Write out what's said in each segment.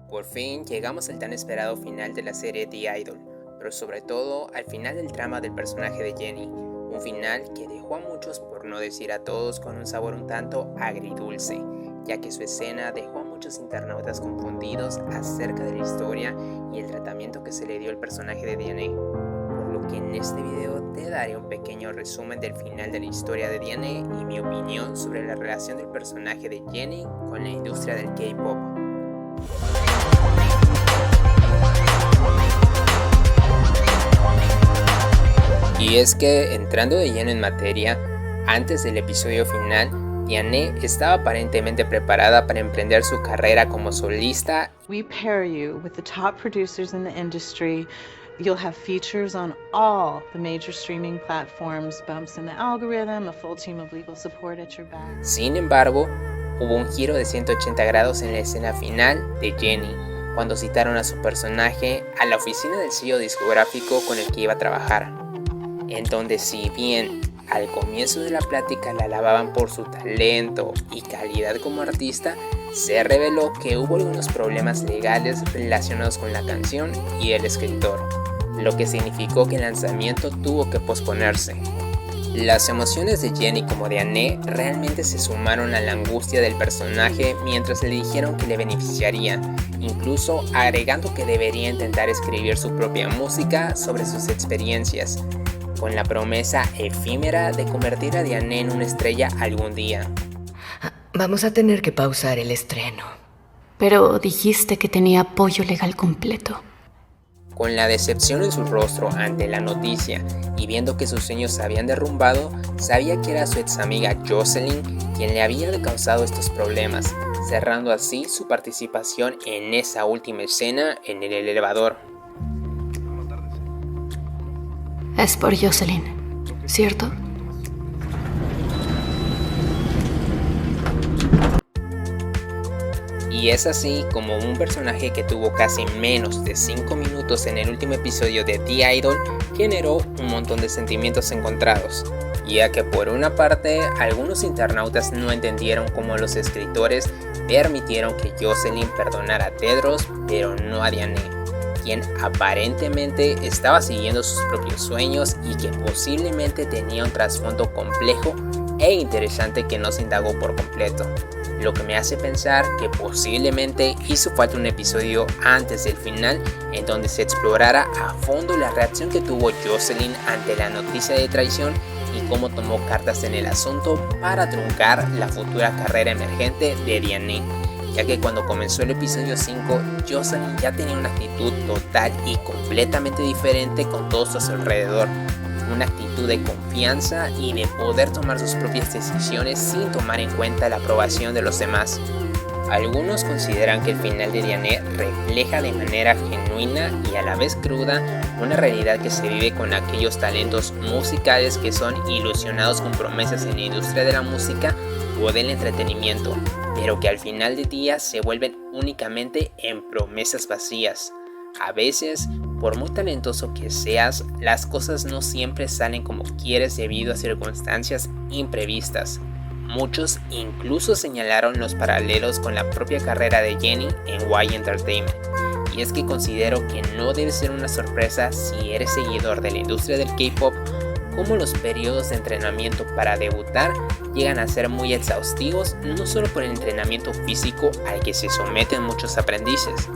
Por fin llegamos al tan esperado final de la serie The Idol, pero sobre todo al final del trama del personaje de Jennie, un final que dejó a muchos, por no decir a todos, con un sabor un tanto agridulce, ya que su escena dejó a muchos internautas confundidos acerca de la historia y el tratamiento que se le dio al personaje de Diane, por lo que en este video te daré un pequeño resumen del final de la historia de Diane y mi opinión sobre la relación del personaje de Jennie con la industria del K-pop. Y es que, entrando de lleno en materia, antes del episodio final, Diane estaba aparentemente preparada para emprender su carrera como solista. We pair you with the top producers in the industry. You'll have features on all the major streaming platforms, bumps in the algorithm, a full team of legal support at your back. Sin embargo, hubo un giro de 180 grados en la escena final de Jennie, cuando citaron a su personaje a la oficina del sello discográfico con el que iba a trabajar, en donde si bien al comienzo de la plática la alababan por su talento y calidad como artista, se reveló que hubo algunos problemas legales relacionados con la canción y el escritor, lo que significó que el lanzamiento tuvo que posponerse. Las emociones de Jennie como Diane realmente se sumaron a la angustia del personaje mientras le dijeron que le beneficiaría, incluso agregando que debería intentar escribir su propia música sobre sus experiencias, con la promesa efímera de convertir a Diane en una estrella algún día. Vamos a tener que pausar el estreno. Pero dijiste que tenía apoyo legal completo. Con la decepción en su rostro ante la noticia y viendo que sus sueños se habían derrumbado, sabía que era su ex amiga Jocelyn quien le había causado estos problemas, cerrando así su participación en esa última escena en el elevador. Es por Jocelyn, ¿cierto? Y es así como un personaje que tuvo casi menos de 5 minutos en el último episodio de The Idol generó un montón de sentimientos encontrados, ya que por una parte algunos internautas no entendieron cómo los escritores permitieron que Jocelyn perdonara a Tedros pero no a Diane, quien aparentemente estaba siguiendo sus propios sueños y que posiblemente tenía un trasfondo complejo e interesante que no se indagó por completo, lo que me hace pensar que posiblemente hizo falta un episodio antes del final en donde se explorara a fondo la reacción que tuvo Jocelyn ante la noticia de traición y cómo tomó cartas en el asunto para truncar la futura carrera emergente de Diane, ya que cuando comenzó el episodio 5, Jocelyn ya tenía una actitud total y completamente diferente con todos a su alrededor, una actitud de confianza y de poder tomar sus propias decisiones sin tomar en cuenta la aprobación de los demás. Algunos consideran que el final de Diane refleja de manera genuina y a la vez cruda una realidad que se vive con aquellos talentos musicales que son ilusionados con promesas en la industria de la música o del entretenimiento, pero que al final del día se vuelven únicamente en promesas vacías. A veces, por muy talentoso que seas, las cosas no siempre salen como quieres debido a circunstancias imprevistas. Muchos incluso señalaron los paralelos con la propia carrera de Jennie en Y Entertainment. Y es que considero que no debe ser una sorpresa si eres seguidor de la industria del K-pop, como los periodos de entrenamiento para debutar llegan a ser muy exhaustivos, no solo por el entrenamiento físico al que se someten muchos aprendices,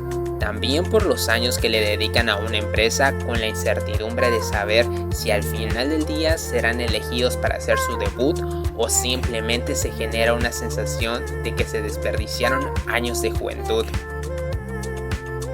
también por los años que le dedican a una empresa con la incertidumbre de saber si al final del día serán elegidos para hacer su debut o simplemente se genera una sensación de que se desperdiciaron años de juventud.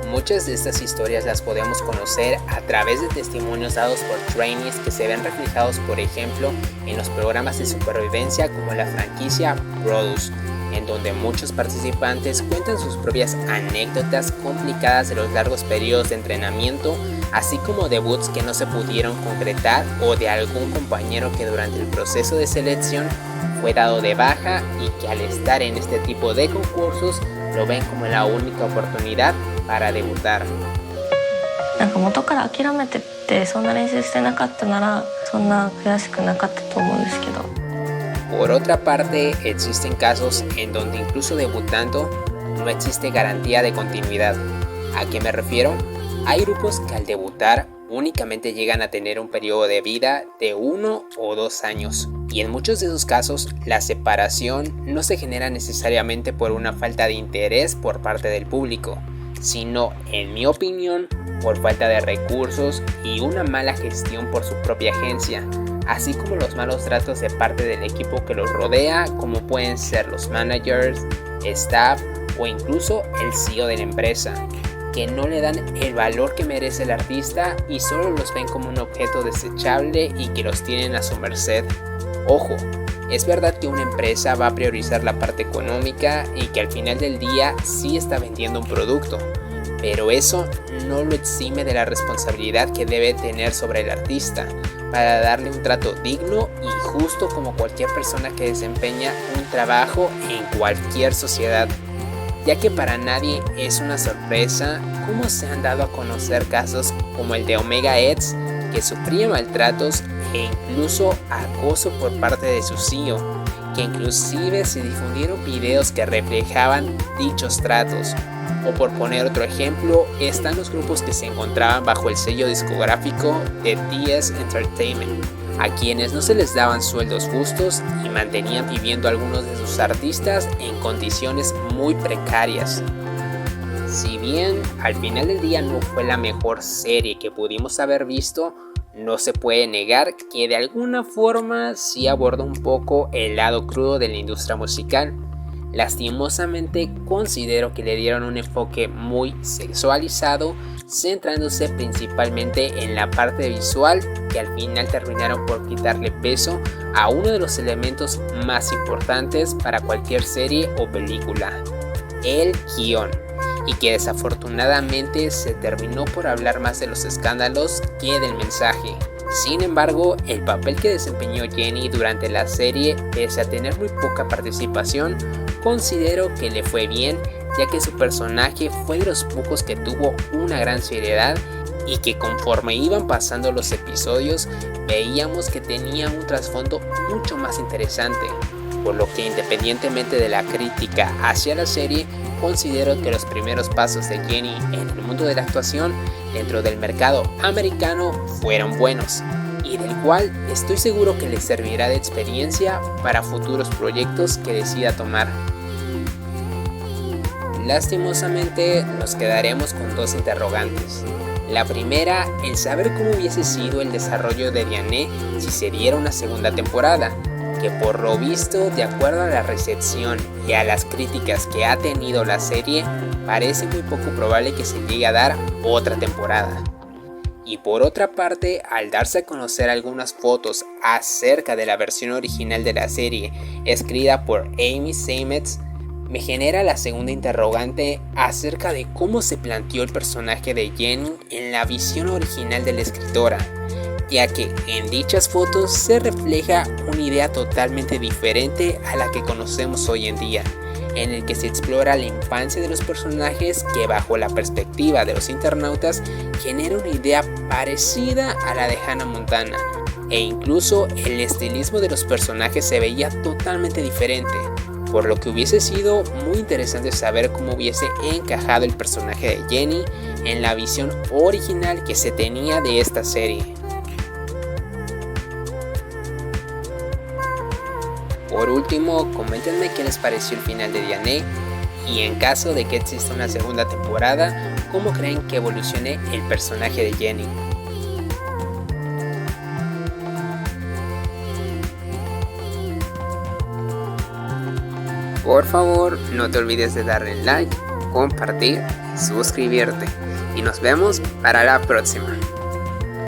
Muchas de estas historias las podemos conocer a través de testimonios dados por trainees que se ven reflejados, por ejemplo, en los programas de supervivencia como la franquicia Produce, en donde muchos participantes cuentan sus propias anécdotas complicadas de los largos periodos de entrenamiento, así como debuts que no se pudieron concretar o de algún compañero que durante el proceso de selección fue dado de baja y que al estar en este tipo de concursos lo ven como la única oportunidad para debutar. なんか元から諦めててそんな練習してなかったならそんな悔しくなかったと思うんですけど。 Por otra parte, existen casos en donde incluso debutando no existe garantía de continuidad. ¿A qué me refiero? Hay grupos que al debutar únicamente llegan a tener un periodo de vida de 1 o 2 años, y en muchos de esos casos la separación no se genera necesariamente por una falta de interés por parte del público, sino, en mi opinión, por falta de recursos y una mala gestión por su propia agencia, así como los malos tratos de parte del equipo que los rodea, como pueden ser los managers, staff o incluso el CEO de la empresa, que no le dan el valor que merece el artista y solo los ven como un objeto desechable y que los tienen a su merced. Ojo, es verdad que una empresa va a priorizar la parte económica y que al final del día sí está vendiendo un producto, pero eso no lo exime de la responsabilidad que debe tener sobre el artista para darle un trato digno y justo como cualquier persona que desempeña un trabajo en cualquier sociedad. Ya que para nadie es una sorpresa cómo se han dado a conocer casos como el de Omega X, que sufría maltratos e incluso acoso por parte de su CEO, que inclusive se difundieron videos que reflejaban dichos tratos. O por poner otro ejemplo, están los grupos que se encontraban bajo el sello discográfico de DS Entertainment, a quienes no se les daban sueldos justos y mantenían viviendo algunos de sus artistas en condiciones muy precarias. Si bien al final del día no fue la mejor serie que pudimos haber visto, no se puede negar que de alguna forma sí aborda un poco el lado crudo de la industria musical. Lastimosamente considero que le dieron un enfoque muy sexualizado, centrándose principalmente en la parte visual, que al final terminaron por quitarle peso a uno de los elementos más importantes para cualquier serie o película, el guión, y que desafortunadamente se terminó por hablar más de los escándalos que del mensaje. Sin embargo, el papel que desempeñó Jenny durante la serie, pese a tener muy poca participación, considero que le fue bien, ya que su personaje fue de los pocos que tuvo una gran seriedad y que conforme iban pasando los episodios veíamos que tenía un trasfondo mucho más interesante, por lo que independientemente de la crítica hacia la serie, considero que los primeros pasos de Jenny en el mundo de la actuación dentro del mercado americano fueron buenos, y del cual estoy seguro que le servirá de experiencia para futuros proyectos que decida tomar. Lastimosamente nos quedaremos con dos interrogantes. La primera, el saber cómo hubiese sido el desarrollo de Diane si se diera una segunda temporada, que por lo visto, de acuerdo a la recepción y a las críticas que ha tenido la serie, parece muy poco probable que se llegue a dar otra temporada. Y por otra parte, al darse a conocer algunas fotos acerca de la versión original de la serie, escrita por Amy Seimetz, me genera la segunda interrogante acerca de cómo se planteó el personaje de Jenny en la visión original de la escritora, ya que en dichas fotos se refleja una idea totalmente diferente a la que conocemos hoy en día, en el que se explora la infancia de los personajes que bajo la perspectiva de los internautas genera una idea parecida a la de Hannah Montana, e incluso el estilismo de los personajes se veía totalmente diferente, por lo que hubiese sido muy interesante saber cómo hubiese encajado el personaje de Jenny en la visión original que se tenía de esta serie. Por último, coméntenme qué les pareció el final de Diane y en caso de que exista una segunda temporada, cómo creen que evolucione el personaje de Jenny. Por favor, no te olvides de darle like, compartir y suscribirte. Y nos vemos para la próxima.